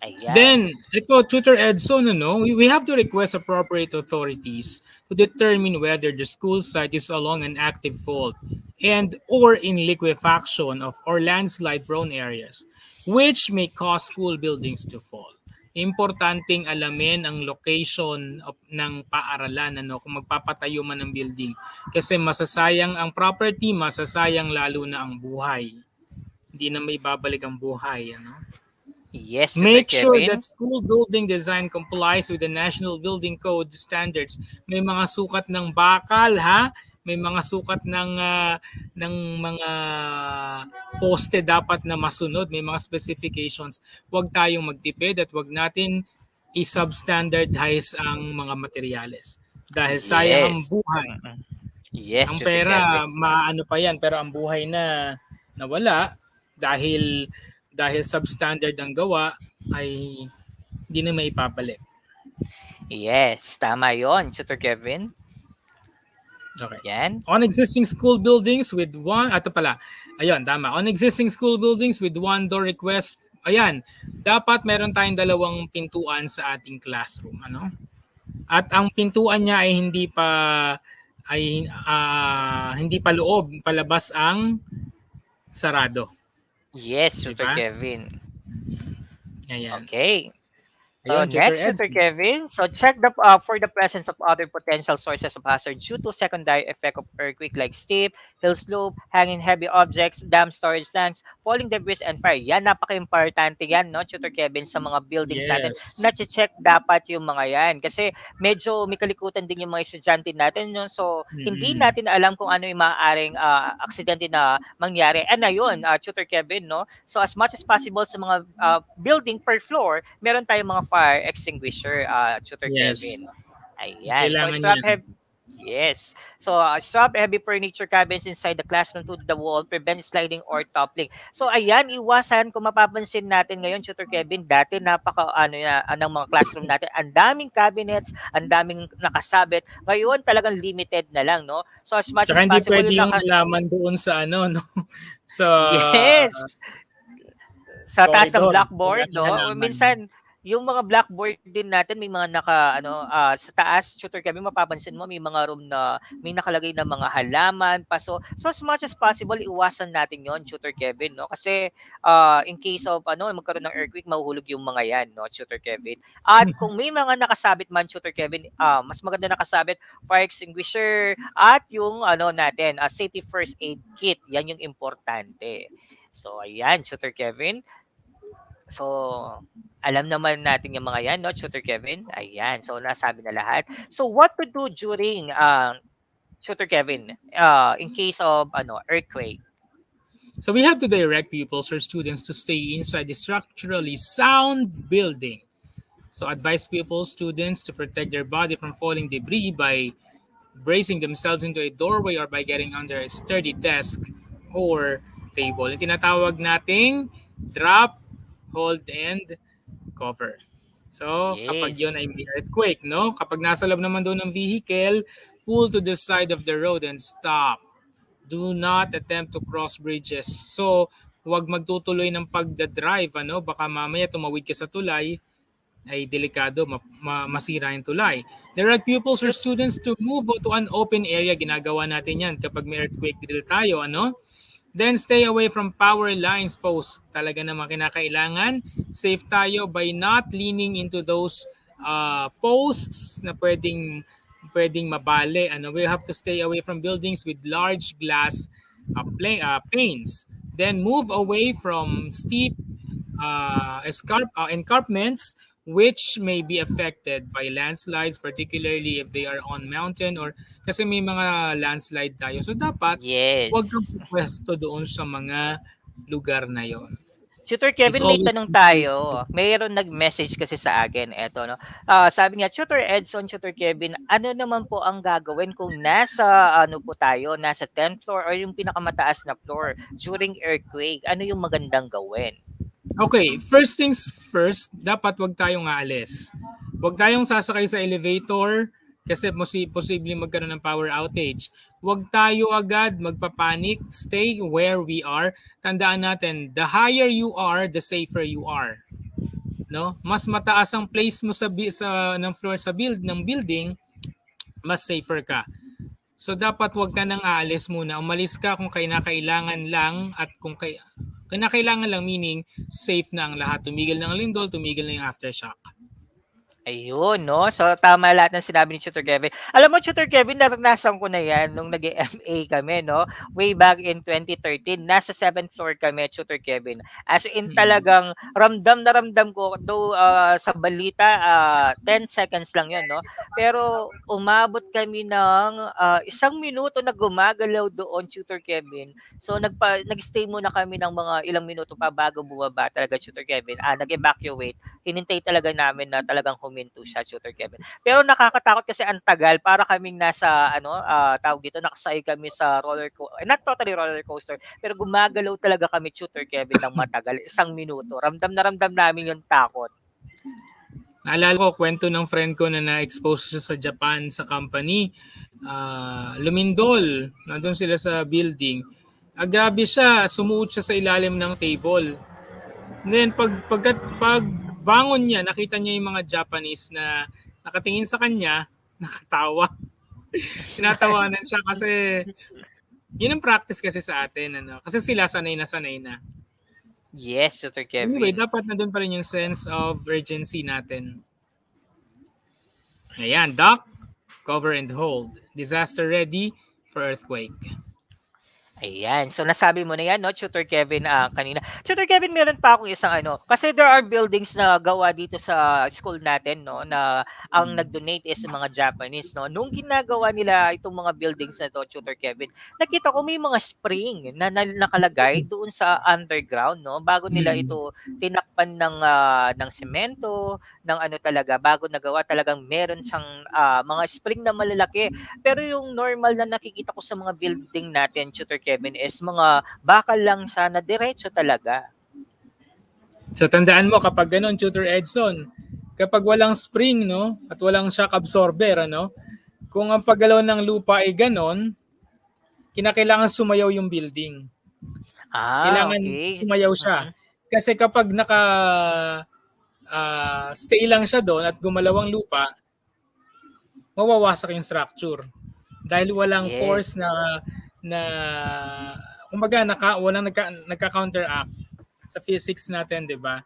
Ayan. Then, ito, Tutor Edson, ano, we have to request appropriate authorities to determine whether the school site is along an active fault and or in liquefaction of or landslide prone areas, which may cause school buildings to fall. Importanteng alamin ang location ng paaralan, ano, kung magpapatayo man ng building. Kasi masasayang ang property, masasayang lalo na ang buhay. Hindi na may babalik ang buhay, ano. Yes, Tutor Make sure that Kevin. school building design complies with the National Building Code standards. May mga sukat ng bakal, ha? May mga sukat ng mga poste dapat na masunod, may mga specifications. Huwag tayong magtipid at huwag natin i-substandardize ang mga materyales. Dahil sayang ang Yes. buhay. Mm-mm. Yes, Ang Tutor pera, Kevin. maano pa yan, pero ang buhay na nawala dahil substandard ang gawa ay hindi na maipabalik. Yes, tama yon, Tutor Kevin. Okay. Yan. On existing school buildings with one, ato pala, ayun, tama. On existing school buildings with one door request, ayan, dapat meron tayong dalawang pintuan sa ating classroom, ano? At ang pintuan niya ay hindi pa loob, palabas ang sarado, Yes, 'di Tutor ba? Kevin. Ayan. Okay. Ayun, Tutor Next, Tutor Edson. Kevin. So check for the presence of other potential sources of hazard due to secondary effect of earthquake like steep, hill slope, hanging heavy objects, dam storage tanks, falling debris, and fire. Yan, napaka-importante yan, no, Tutor Kevin, sa mga buildings natin. Yes. Na-check dapat yung mga yan. Kasi medyo may kalikutan din yung mga estudyante natin. No? So, hindi Mm-mm. natin alam kung ano yung maaaring aksidente na mangyari. And ayun, Tutor Kevin, no? So, as much as possible sa mga building per floor, meron tayong mga fire extinguisher, Tutor Kevin. Yes. Ayan. So Kailangan yan. yes. So strap heavy furniture cabins inside the classroom to the wall, prevent sliding or toppling. So ayan, iwasan kung mapapansin natin ngayon, Tutor Kevin, dati napaka ng mga classroom natin, ang daming cabinets, ang daming nakasabit. Ngayon talagang limited na lang, no? So as much Tsaka as hindi possible pwede yung yung halaman doon sa ano, no? Sa yes, sa taas ng corridor. blackboard, Kailangan no? halaman. Minsan, yung mga blackboard din natin, may mga sa taas, Tutor Kevin, mapapansin mo, may mga room na may nakalagay na mga halaman, paso. So, as much as possible, iwasan natin yon, Tutor Kevin, no? Kasi, in case of, magkaroon ng earthquake, mahuhulog yung mga yan, no, Tutor Kevin. At kung may mga nakasabit man, Tutor Kevin, mas maganda nakasabit, fire extinguisher, at yung, safety first aid kit. Yan yung importante. So, ayan, Tutor Kevin. So, alam naman natin yung mga yan, no, Tutor Kevin? Ayan, so nasabi na lahat. So, what to do during, Tutor Kevin, in case of earthquake? So we have to direct pupils or students to stay inside the structurally sound building. So advise pupils, students to protect their body from falling debris by bracing themselves into a doorway or by getting under a sturdy desk or table. Yung tinatawag nating drop, hold, and cover. So, kapag yun Yes. ay may earthquake, no? Kapag nasa loob naman doon ng vehicle, pull to the side of the road and stop. Do not attempt to cross bridges. So, huwag magtutuloy ng pagdadrive, ano? Baka mamaya tumawid ka sa tulay, ay delikado, masira yung tulay. Direct pupils or Tut- students to move to an open area. Ginagawa natin yan kapag may earthquake drill tayo, ano? Then stay away from power lines post. Talaga naman kinakailangan. Safe tayo by not leaning into those posts na pwedeng mabale. Ano, we have to stay away from buildings with large glass panes. Then move away from steep escarpments which may be affected by landslides, particularly if they are on mountain or kasi may mga landslide tayo. So dapat huwag kang yes. pupwesto doon sa mga lugar na yon. Tutor It's Kevin, may always tanong tayo. Mayroon nag-message kasi sa akin. Eto, no? Sabi niya, Tutor Edson, Tutor Kevin, ano naman po ang gagawin kung nasa, ano po tayo, nasa 10th floor or yung pinakamataas na floor during earthquake? Ano yung magandang gawin? Okay, first things first, dapat wag tayong aalis. Wag tayong sasakay sa elevator kasi posibleng magkaroon ng power outage. Wag tayo agad magpapanik, stay where we are. Tandaan natin, the higher you are, the safer you are. No? Mas mataas ang place mo sa ng floor sa ng building, mas safer ka. So dapat wag ka nang aalis muna. Umalis ka kung kailangan lang at kung kinakailangan lang meaning safe na ang lahat. Tumigil na ang lindol, tumigil na yung aftershock. Ayun, no? So, tama lahat ng sinabi ni Tutor Kevin. Alam mo, Tutor Kevin, naranasan ko na yan nung nag-MA kami, no? Way back in 2013. Nasa 7th floor kami, Tutor Kevin. As in talagang ramdam na ramdam ko, though sa balita, 10 seconds lang yun, no? Pero umabot kami ng 1 minuto na gumagalaw doon, Tutor Kevin. So, nag-stay muna kami ng mga ilang minuto pa bago bumaba talaga, Tutor Kevin. Nag-evacuate. Hinintay talaga namin na talagang huminto siya, Tutor Kevin. Pero nakakatakot kasi ang tagal para kaming nasa tawag dito, nakasakay kami sa not totally roller coaster, pero gumagalaw talaga kami, Tutor Kevin, ng matagal, 1 minuto. Ramdam na ramdam namin yung takot. Naalala ko, kwento ng friend ko na na-expose siya sa Japan sa company. Lumindol, nandun sila sa building. Grabe siya, sumuot siya sa ilalim ng table. And then pag bangon niya, nakita niya yung mga Japanese na nakatingin sa kanya, nakatawa. Tinatawanan siya kasi yun ang practice kasi sa atin. Ano? Kasi sila sanay na. Yes, Tutor Anyway, Kevin. dapat nandun pa rin yung sense of urgency natin. Ayan, duck, cover and hold. Disaster ready for earthquake. Ayan. So, nasabi mo na yan, no, Tutor Kevin, kanina. Tutor Kevin, meron pa akong isang kasi there are buildings na gawa dito sa school natin, no, na ang nag-donate is mga Japanese, no. Nung ginagawa nila itong mga buildings na to, Tutor Kevin, nakita ko may mga spring na nakalagay doon sa underground, no, bago nila ito tinakpan ng semento, ng talaga, bago nagawa, talagang meron siyang mga spring na malalaki. Pero yung normal na nakikita ko sa mga building natin, Tutor Kevin, is mga bakal lang siya na diretso talaga. So tandaan mo kapag ganun, Tutor Edson, kapag walang spring, no, at walang shock absorber, ano, kung ang paggalaw ng lupa ay ganon, kinakailangan sumayaw yung building. Kailangan Okay. sumayaw siya. Kasi kapag stay lang siya doon at gumalaw ang lupa, mawawasak yung structure. Dahil walang Yes. force na kumbaga walang nagka-counteract sa physics natin, 'di ba?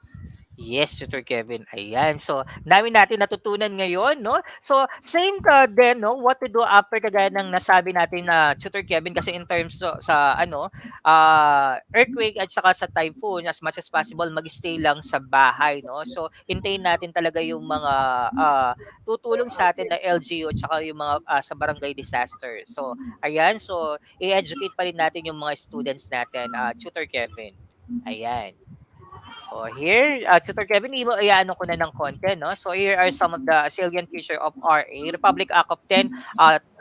Yes, Tutor Kevin. Ayan. So, dami natin natutunan ngayon, no? So, same din, no? What to do after kagaya ng nasabi natin na Tutor Kevin kasi in terms sa ano, earthquake at saka sa typhoon, as much as possible, mag-stay lang sa bahay, no? So, hintayin natin talaga yung mga tutulong sa atin na LGU at saka yung mga sa barangay disaster. So, ayan. So, i-educate pa rin natin yung mga students natin, Tutor Kevin. Ayan. So here, Tutor Kevin, iano ko na ng konti, no? So here are some of the salient feature of RA, Republic Act of 10,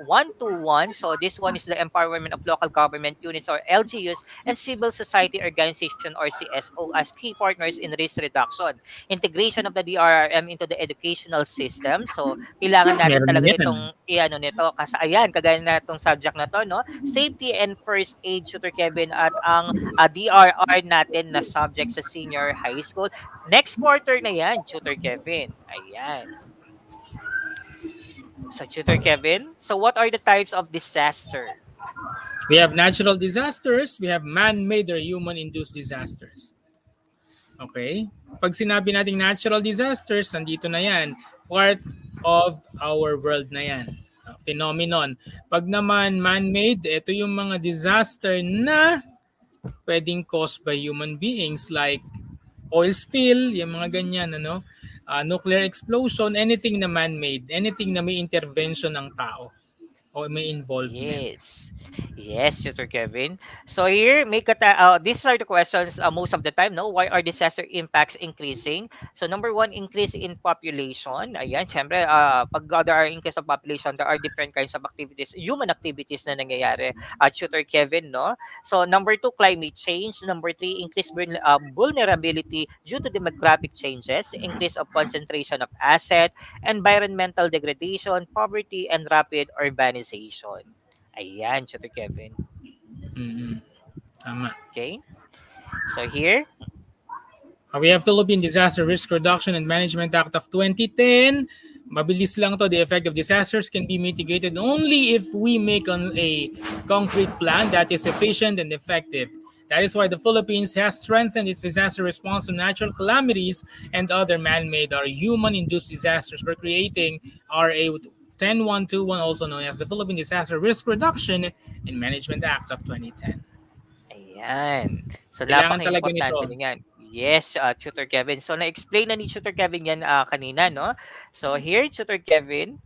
121. So this one is the empowerment of local government units or LGUs and civil society organization or CSO as key partners in risk reduction. Integration of the DRRM into the educational system. So kailangan natin Meron din talaga yan. itong iano nito kasi ayan, kagaya na itong subject na to, no? Safety and first aid, Tutor Kevin, at ang DRR natin na subject sa senior high school. Next quarter na yan, Tutor Kevin. Ayan. So, Tutor Kevin, so what are the types of disaster? We have natural disasters, we have man-made or human-induced disasters. Okay? Pag sinabi nating natural disasters, nandito na yan. Part of our world na yan. Phenomenon. Pag naman man-made, ito yung mga disaster na pwedeng caused by human beings like oil spill, yung mga ganyan, ano? Nuclear explosion, anything na man-made, anything na may intervention ng tao o may involvement. Yes. Yes, Tutor Kevin. So here, these are the questions most of the time, no? Why are disaster impacts increasing? So number one, increase in population. Ayan, syempre, pag there are increase of population, there are different kinds of activities, human activities na nangyayari at Tutor Kevin, no? So number two, climate change. Number three, increased vulnerability due to demographic changes, increase of concentration of asset, environmental degradation, poverty, and rapid urbanization. Ayan, Tutor Kevin. Mm-hmm. Tama. Okay? So here, We have Philippine Disaster Risk Reduction and Management Act of 2010. Mabilis lang to. The effect of disasters can be mitigated only if we make a concrete plan that is efficient and effective. That is why the Philippines has strengthened its disaster response to natural calamities and other man-made or human-induced disasters by creating RA 10121, also known as the Philippine Disaster Risk Reduction and Management Act of 2010. ayan. So, Kailangan talaga napaka-importante nito. niyan. Yes, Tutor Kevin. So, na-explain na ni Tutor Kevin yan kanina, no? So, here, Tutor Kevin.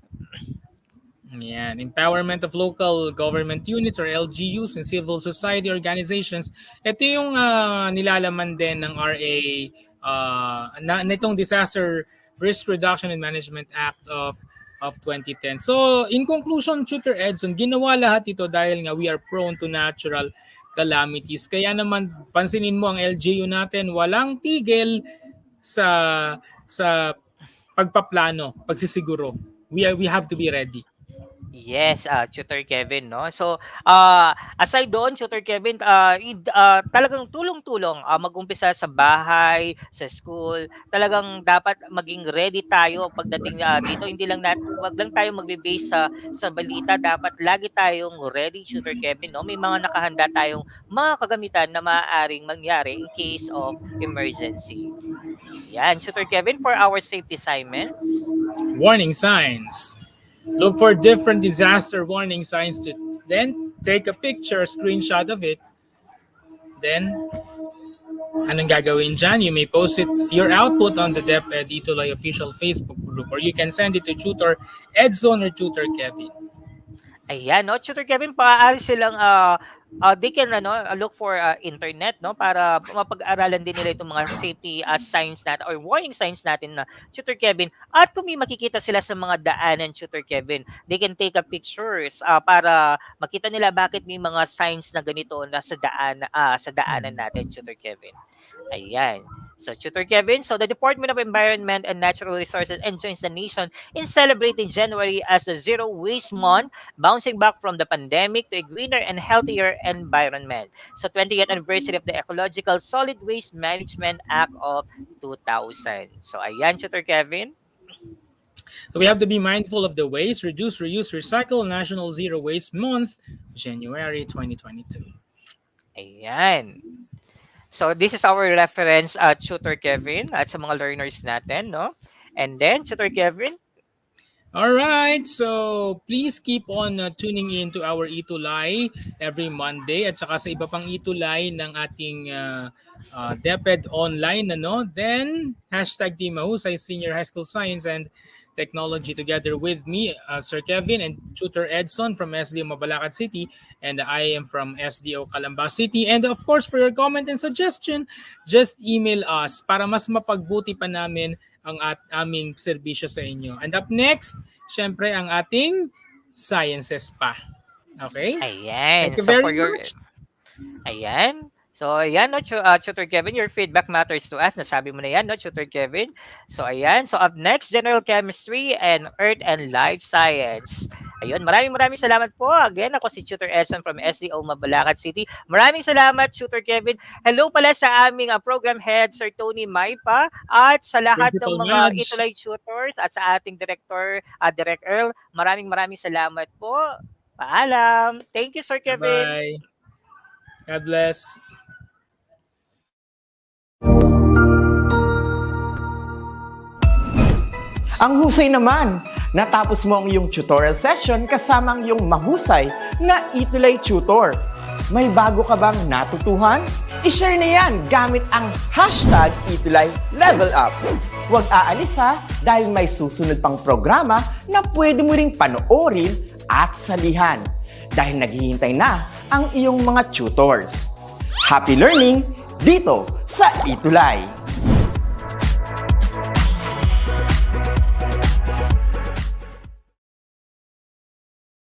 Yan. Empowerment of local government units or LGUs and civil society organizations. Ito yung nilalaman din ng RA nitong Disaster Risk Reduction and Management Act of 2010. So, in conclusion, Tutor Edson, ginawa lahat ito dahil nga we are prone to natural calamities. Kaya naman, pansinin mo ang LGU natin, walang tigil sa pagpaplano, pagsisiguro. We have to be ready. Yes, Tutor Kevin, no? So, aside doon, Tutor Kevin, talagang tulong-tulong mag-umpisa sa bahay, sa school. Talagang dapat maging ready tayo pagdating dito. Hindi lang wag lang tayo magbe-base sa balita. Dapat lagi tayong ready, Tutor Kevin, no? May mga nakahanda tayong mga kagamitan na maaaring mangyari in case of emergency. Yan, Tutor Kevin, for our safety assignments. Warning signs. Look for different disaster warning signs to then take a picture, screenshot of it. Then, anong gagawin dyan? You may post your output on the DepEd ETUlay official Facebook group or you can send it to Tutor Edson or Tutor Kevin. Ayan, no? Tutor Kevin, maaari silang they can look for internet, no, para mapag-aralan din nila itong mga safety signs natin or warning signs natin na Tutor Kevin. At kung may makikita sila sa mga daanan, Tutor Kevin, they can take a pictures para makita nila bakit may mga signs na ganito na sa daanan natin, Tutor Kevin. Ayan. So, Tutor Kevin, so the Department of Environment and Natural Resources enjoins the nation in celebrating January as the Zero Waste Month, bouncing back from the pandemic to a greener and healthier environment. So, 20th anniversary of the Ecological Solid Waste Management Act of 2000. So, ayan, Tutor Kevin. So we have to be mindful of the waste, reduce, reuse, recycle, National Zero Waste Month, January 2022. Ayan. So this is our reference, Tutor Kevin, at sa mga learners natin, no? And then, Tutor Kevin, All right, so please keep on tuning in to our ETUlay every Monday at saka sa iba pang ETUlay ng ating DepEd Online. Then, hashtag Team Mahusay Senior High School Science and Technology together with me, Sir Kevin and Tutor Edson from SDO Mabalacat City, and I am from SDO Calamba City. And of course, for your comment and suggestion, just email us para mas mapagbuti pa namin ang aming serbisyo sa inyo. And up next, syempre ang ating sciences pa. Okay? ayan. Thank you So very for your, much. ayan. So, ayan, no, Tutor Kevin, your feedback matters to us. Nasabi mo na yan, no, Tutor Kevin? So, ayan. So, up next, General Chemistry and Earth and Life Science. Ayun, maraming salamat po. Again, ako si Tutor Edson from SDO Mabalacat City. Maraming salamat, Tutor Kevin. Hello pala sa aming program head, Sir Tony Maipa, at sa lahat Principal ng mga Madge. ETUlay tutors at sa ating director, Direct Earl. Maraming salamat po. Paalam. Thank you, Sir Kevin. Bye. God bless. Ang husay naman! Natapos mo ang iyong tutorial session kasama ang iyong mahusay na ETUlay tutor. May bago ka bang natutuhan? I-share na yan gamit ang hashtag ETUlay Level Up. Huwag aalis ha, dahil may susunod pang programa na pwede mo ring panoorin at salihan. Dahil naghihintay na ang iyong mga tutors. Happy learning dito sa ETUlay!